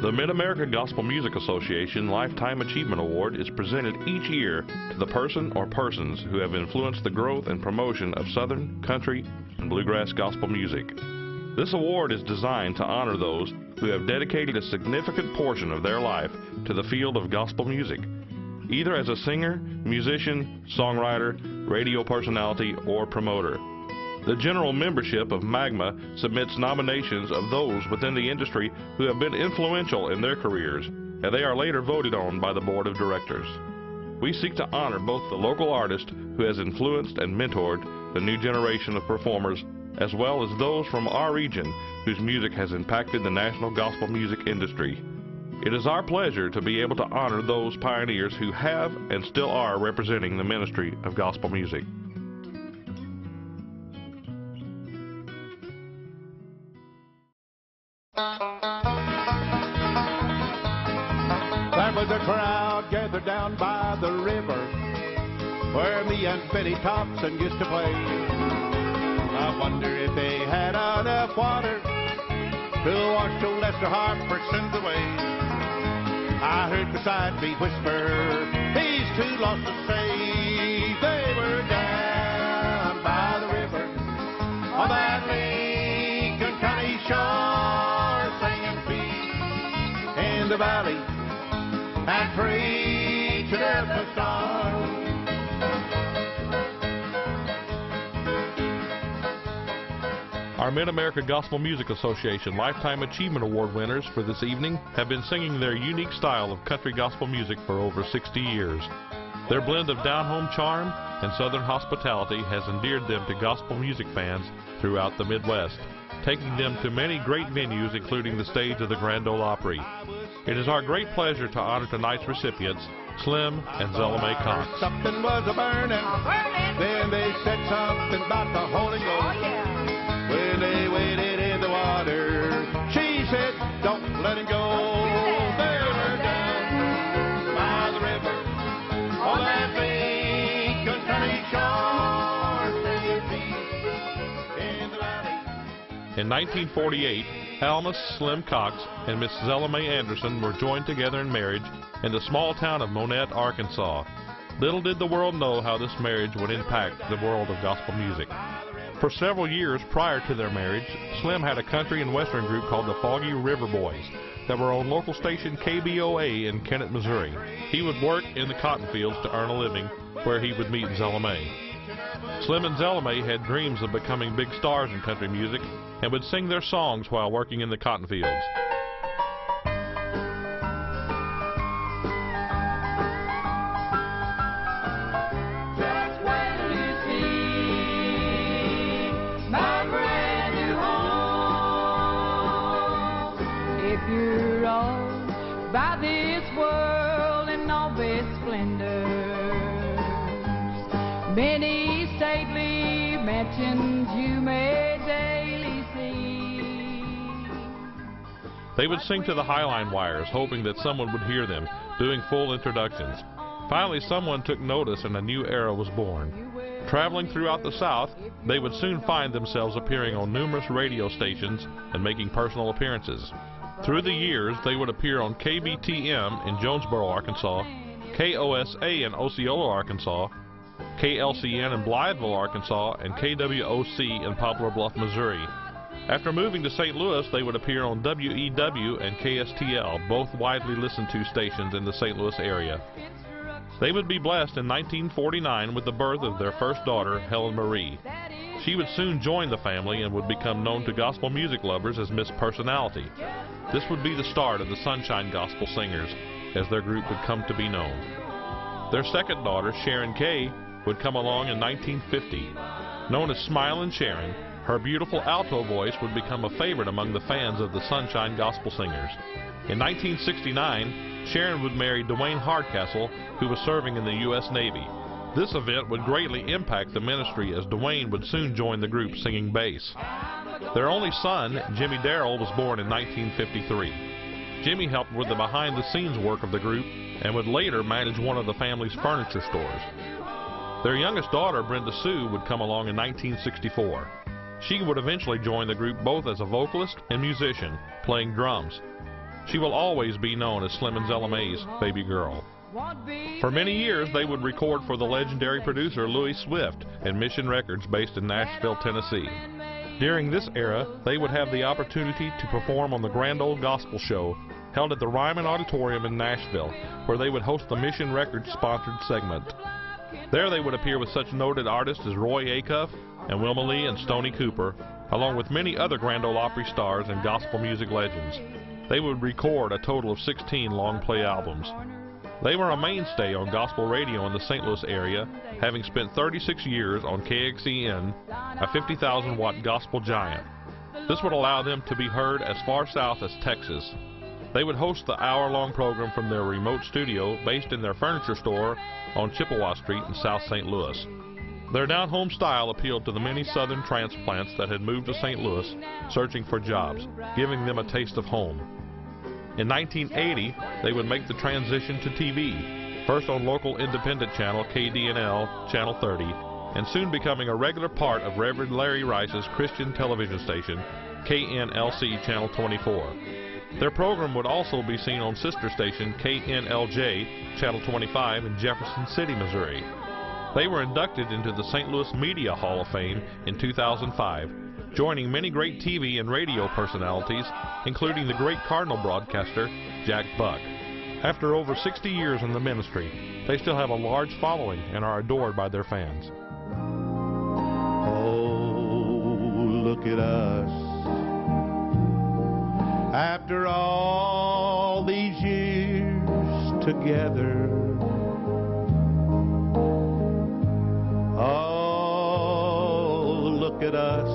The Mid-America Gospel Music Association Lifetime Achievement Award is presented each year to the person or persons who have influenced the growth and promotion of Southern, country, and bluegrass gospel music. This award is designed to honor those who have dedicated a significant portion of their life to the field of gospel music, either as a singer, musician, songwriter, radio personality, or promoter. The general membership of MAGMA submits nominations of those within the industry who have been influential in their careers, and they are later voted on by the board of directors. We seek to honor both the local artist who has influenced and mentored the new generation of performers, as well as those from our region whose music has impacted the national gospel music industry. It is our pleasure to be able to honor those pioneers who have and still are representing the ministry of gospel music. There was a crowd gathered down by the river where me and Betty Thompson used to play. I wonder if they had enough water to wash old Lester Hartfordson's away. I heard beside me whisper, he's too lost to say. They were down by the river on that Lincoln County shore, singing peace in the valley and preaching at the stars. Our Mid-America Gospel Music Association Lifetime Achievement Award winners for this evening have been singing their unique style of country gospel music for over 60 years. Their blend of down-home charm and southern hospitality has endeared them to gospel music fans throughout the Midwest, taking them to many great venues including the stage of the Grand Ole Opry. It is our great pleasure to honor tonight's recipients, Slim and Zella Mae Cox. Something was a-burning, then they said something about the Holy Ghost. Oh, yeah. When they waded in the water, she said, don't let it go. They were down by the river on that Lincoln County shore, singing peace in the valley. In 1948, Alma Slim Cox and Miss Zella Mae Anderson were joined together in marriage in the small town of Monette, Arkansas. Little did the world know how this marriage would impact the world of gospel music. For several years prior to their marriage, Slim had a country and western group called the Foggy River Boys that were on local station KBOA in Kennett, Missouri. He would work in the cotton fields to earn a living, where he would meet Zella Mae. Slim and Zella Mae had dreams of becoming big stars in country music and would sing their songs while working in the cotton fields. You're all by this world and all its splendors, many stately mansions you may daily see. They would sing to the highline wires, hoping that someone would hear them, doing full introductions. Finally, someone took notice and a new era was born. Traveling throughout the South, they would soon find themselves appearing on numerous radio stations and making personal appearances. Through the years, they would appear on KBTM in Jonesboro, Arkansas, KOSA in Osceola, Arkansas, KLCN in Blytheville, Arkansas, and KWOC in Poplar Bluff, Missouri. After moving to St. Louis, they would appear on WEW and KSTL, both widely listened to stations in the St. Louis area. They would be blessed in 1949 with the birth of their first daughter, Helen Marie. She would soon join the family and would become known to gospel music lovers as Miss Personality. This would be the start of the Sunshine Gospel Singers, as their group would come to be known. Their second daughter, Sharon Kay, would come along in 1950. Known as Smilin' Sharon, her beautiful alto voice would become a favorite among the fans of the Sunshine Gospel Singers. In 1969, Sharon would marry Dwayne Hardcastle, who was serving in the U.S. Navy. This event would greatly impact the ministry as Dwayne would soon join the group singing bass. Their only son, Jimmy Darrell, was born in 1953. Jimmy helped with the behind-the-scenes work of the group and would later manage one of the family's furniture stores. Their youngest daughter, Brenda Sue, would come along in 1964. She would eventually join the group both as a vocalist and musician, playing drums. She will always be known as Slim and Zella Mae's baby girl. For many years, they would record for the legendary producer Louis Swift and Mission Records based in Nashville, Tennessee. During this era, they would have the opportunity to perform on the Grand Ole Gospel Show held at the Ryman Auditorium in Nashville, where they would host the Mission Records sponsored segment. There they would appear with such noted artists as Roy Acuff and Wilma Lee and Stoney Cooper, along with many other Grand Ole Opry stars and gospel music legends. They would record a total of 16 long-play albums. They were a mainstay on gospel radio in the St. Louis area, having spent 36 years on KXEN, a 50,000-watt gospel giant. This would allow them to be heard as far south as Texas. They would host the hour-long program from their remote studio based in their furniture store on Chippewa Street in South St. Louis. Their down-home style appealed to the many southern transplants that had moved to St. Louis searching for jobs, giving them a taste of home. In 1980, they would make the transition to TV, first on local independent channel KDNL Channel 30, and soon becoming a regular part of Reverend Larry Rice's Christian television station, KNLC Channel 24. Their program would also be seen on sister station KNLJ Channel 25 in Jefferson City, Missouri. They were inducted into the St. Louis Media Hall of Fame in 2005, joining many great TV and radio personalities, including the great Cardinal broadcaster Jack Buck. After over 60 years in the ministry, they still have a large following and are adored by their fans. Oh, look at us. After all these years together, oh, look at us.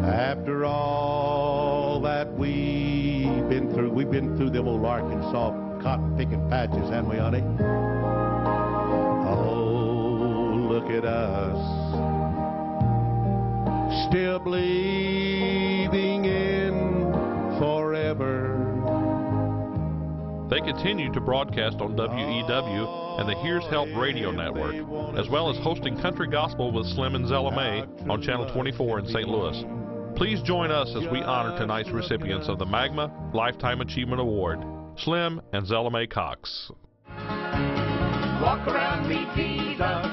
After all that we've been through them old Arkansas cotton picking patches, haven't we, honey? Oh, look at us. Still believing in forever. They continue to broadcast on WEW and the Here's Help radio network, as well as hosting country gospel with Slim and Zella Mae on Channel 24 in St. Louis. Please join us as we honor tonight's recipients of the MAGMA Lifetime Achievement Award, Slim and Zella Mae Cox. Walk around me, Jesus.